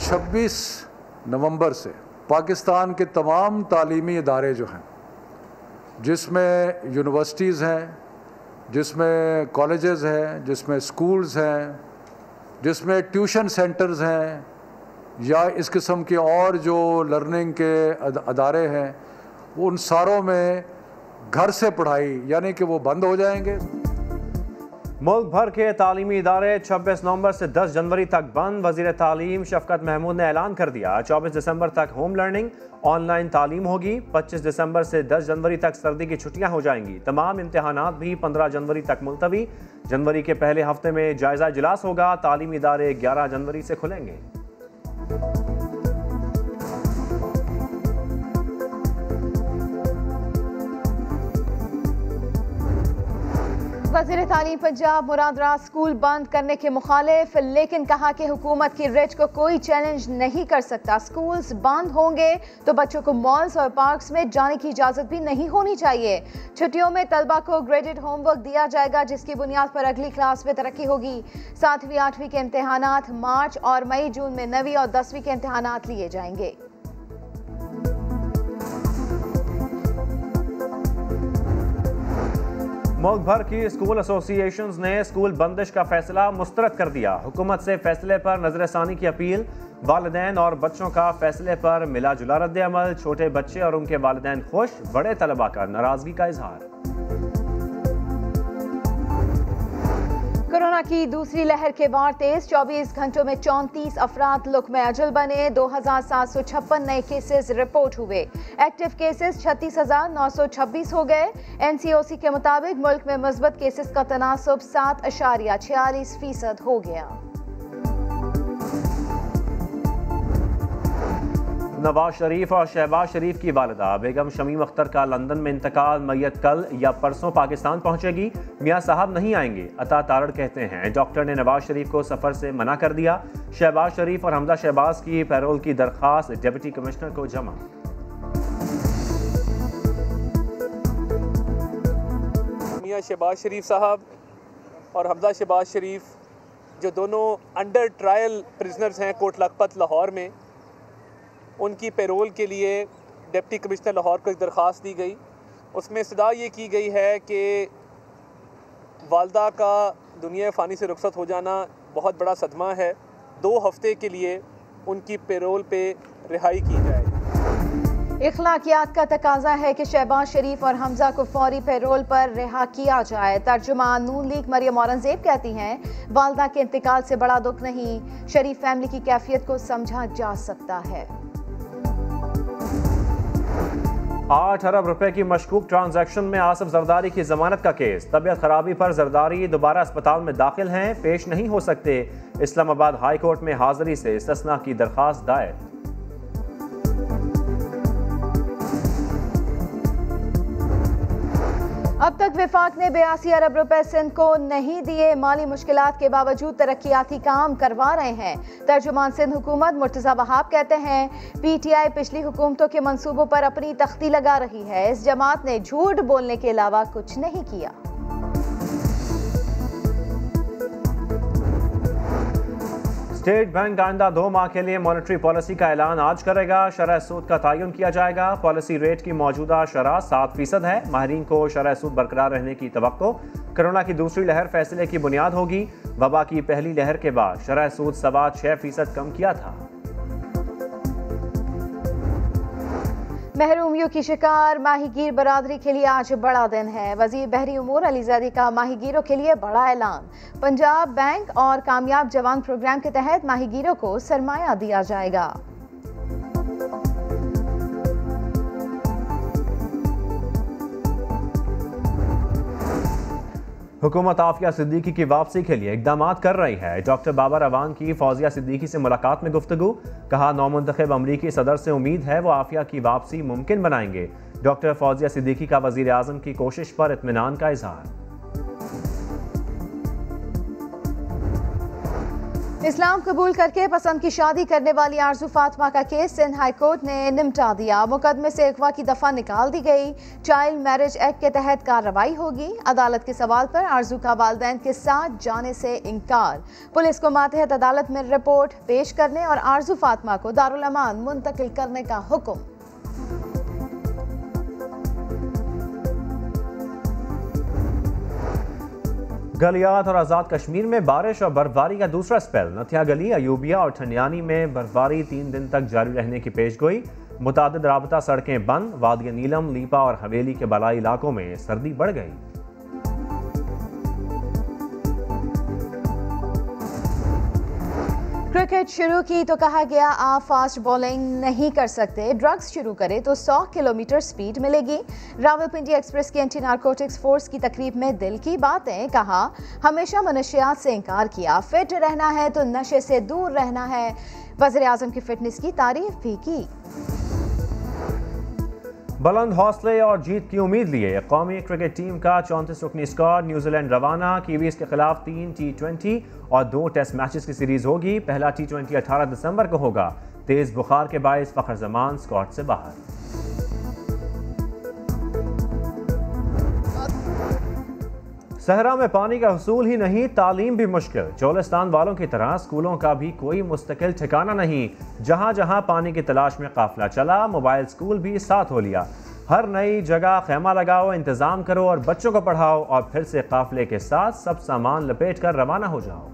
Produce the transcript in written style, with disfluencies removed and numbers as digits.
26 नवंबर से पाकिस्तान के तमाम तालीमी इदारे जो हैं, जिसमें यूनिवर्सिटीज़ हैं, जिसमें कॉलेजेस हैं, जिसमें स्कूल्स हैं, जिसमें ट्यूशन सेंटर्स हैं या इस किस्म के और जो लर्निंग के अदारे हैं, उन सारों में घर से पढ़ाई यानी कि वो बंद हो जाएंगे। मुल्क भर के तालीमी इदारे 26 नवंबर से 10 जनवरी तक बंद। वज़ीर तालीम शफकत महमूद ने ऐलान कर दिया 24 दिसंबर तक होम लर्निंग ऑनलाइन तालीम होगी। 25 दिसंबर से 10 जनवरी तक सर्दी की छुट्टियां हो जाएंगी। तमाम इम्तिहानात भी 15 जनवरी तक मुलतवी। जनवरी के पहले हफ्ते में जायजा इजलास होगा। तालीमी इदारे 11 जनवरी से खुलेंगे। वज़ीर तालीम पंजाब मुराद राज स्कूल बंद करने के मुखालिफ, लेकिन कहा कि हुकूमत की रेट को कोई चैलेंज नहीं कर सकता। स्कूल्स बंद होंगे तो बच्चों को मॉल्स और पार्क्स में जाने की इजाज़त भी नहीं होनी चाहिए। छुट्टियों में तलबा को ग्रेडेड होमवर्क दिया जाएगा, जिसकी बुनियाद पर अगली क्लास में तरक्की होगी। 7वीं 8वीं के इम्तिहानात मार्च और मई जून में 9वीं और 10वीं के इम्तिहानात लिए जाएंगे। मुल्क भर की स्कूल एसोसिएशंस ने स्कूल बंदिश का फैसला मुस्तरद कर दिया। हुकूमत से फैसले पर नजरसानी की अपील। वालिदैन और बच्चों का फैसले पर मिला जुला रद्द अमल। छोटे बच्चे और उनके वालिदैन खुश, बड़े तलबा का नाराजगी का इजहार। कोरोना की दूसरी लहर के वार तेज। 24 घंटों में 34 अफराद लुक़्मे अजल बने। 2756 नए केसेस रिपोर्ट हुए। एक्टिव केसेस 36,926 हो गए। NCOC के मुताबिक मुल्क में मुस्बत केसेस का तनासुब 7.46% हो गया। नवाज शरीफ और शहबाज शरीफ की वालिदा बेगम शमीम अख्तर का लंदन में इंतकाल। मैयत कल या परसों पाकिस्तान पहुंचेगी। मियां साहब नहीं आएंगे, अता तारड़ कहते हैं। डॉक्टर ने नवाज शरीफ को सफर से मना कर दिया। शहबाज शरीफ और हमजा शहबाज की पैरोल की दरख्वास्त डिप्टी कमिश्नर को जमा। मियां शहबाज शरीफ साहब और हमजा शहबाज शरीफ जो दोनों अंडर ट्रायल प्रिजनर्स हैं कोट लखपत लाहौर में, उनकी पैरोल के लिए डिप्टी कमिश्नर लाहौर को एक दरख्वास्त दी गई। उसमें इस्तदा ये की गई है कि वालदा का दुनिया फ़ानी से रुखसत हो जाना बहुत बड़ा सदमा है। 2 हफ्ते के लिए उनकी पैरोल पे रिहाई की जाए। इखलाकियात का तकाजा है कि शहबाज शरीफ और हमजा को फौरी पैरोल पर रिहा किया जाए। तर्जुमान नून लीग मरियम औरंगजेब कहती हैं, वालदा के इंतकाल से बड़ा दुख नहीं, शरीफ फैमिली की कैफियत को समझा जा सकता है। 8 अरब रुपए की मशकूक ट्रांजैक्शन में आसिफ जरदारी की जमानत का केस। तबीयत खराबी पर जरदारी दोबारा अस्पताल में दाखिल हैं, पेश नहीं हो सकते। इस्लामाबाद हाई कोर्ट में हाजिरी से इस्तिस्ना की दरख्वास्त दायर। अब तक विफाक ने 82 अरब रुपए सिंध को नहीं दिए। माली मुश्किलात के बावजूद तरक्याती काम करवा रहे हैं। तर्जुमान सिंध हुकूमत मुर्तज़ा वहाब कहते हैं, PTI पिछली हुकूमतों के मंसूबों पर अपनी तख्ती लगा रही है। इस जमात ने झूठ बोलने के अलावा कुछ नहीं किया। स्टेट बैंक आइंदा 2 माह के लिए मॉनेटरी पॉलिसी का ऐलान आज करेगा। शरह सूद का तयन किया जाएगा। पॉलिसी रेट की मौजूदा शरह 7% है। माहिरीन को शरह सूद बरकरार रहने की तवक्को। कोरोना की दूसरी लहर फैसले की बुनियाद होगी। वबा की पहली लहर के बाद शरह सूद 6.25% कम किया था। महरूमियों की शिकार माहीगीर बरादरी के लिए आज बड़ा दिन है। वजीर बहरी उमूर अलीजादी का माहीगीरों के लिए बड़ा ऐलान। पंजाब बैंक और कामयाब जवान प्रोग्राम के तहत माहीगीरों को सरमाया दिया जाएगा। हुकूमत आफिया सिद्दीकी की वापसी के लिए इकदाम कर रही है। डॉक्टर बाबर अवान की फौजिया सिद्दीकी से मुलाकात में गुफ्तगू। कहा, नौमुंतखब अमरीकी सदर से उम्मीद है वो आफिया की वापसी मुमकिन बनाएंगे। डॉक्टर फौजिया सिद्दीकी का वजीर आजम की कोशिश पर इत्मीनान का इजहार। इस्लाम कबूल करके पसंद की शादी करने वाली आरजू फातिमा का केस सिंध हाई कोर्ट ने निपटा दिया। मुकदमे से अगवा की दफा निकाल दी गई। चाइल्ड मैरिज एक्ट के तहत कार्रवाई होगी। अदालत के सवाल पर आरजू का वालिदैन के साथ जाने से इनकार। पुलिस को मातहत अदालत में रिपोर्ट पेश करने और आरजू फातिमा को दारुल अमान मुंतकिल करने का हुक्म। गलियात और आज़ाद कश्मीर में बारिश और बर्फबारी का दूसरा स्पेल। नथिया गली, अयूबिया और ठंडियानी में बर्फबारी 3 दिन तक जारी रहने की पेशगोई। मुतादिद राबता सड़कें बंद। वादिया नीलम, लीपा और हवेली के बलाई इलाकों में सर्दी बढ़ गई। क्रिकेट शुरू की तो कहा गया आप फास्ट बॉलिंग नहीं कर सकते, ड्रग्स शुरू करें तो 100 किलोमीटर स्पीड मिलेगी। रावलपिंडी एक्सप्रेस की एंटी नारकोटिक्स फोर्स की तकरीब में दिल की बातें। कहा हमेशा मनशियात से इनकार किया, फिट रहना है तो नशे से दूर रहना है। वज़ीर आज़म की फिटनेस की तारीफ भी की। बुलंद हौसले और जीत की उम्मीद लिए कौमी क्रिकेट टीम का 34 रुकनी स्क्वाड न्यूजीलैंड रवाना। कीवीज के खिलाफ 3 T20 और 2 टेस्ट मैचेस की सीरीज होगी। पहला T20 18 दिसंबर को होगा। तेज बुखार के बायस फखर जमान स्क्वाड से बाहर। सहरा में पानी का हुसूल ही नहीं, तालीम भी मुश्किल। चोलिस्तान वालों की तरह स्कूलों का भी कोई मुस्तकिल ठिकाना नहीं। जहां जहां पानी की तलाश में काफिला चला, मोबाइल स्कूल भी साथ हो लिया। हर नई जगह खेमा लगाओ, इंतजाम करो और बच्चों को पढ़ाओ और फिर से काफिले के साथ सब सामान लपेट कर रवाना हो जाओ।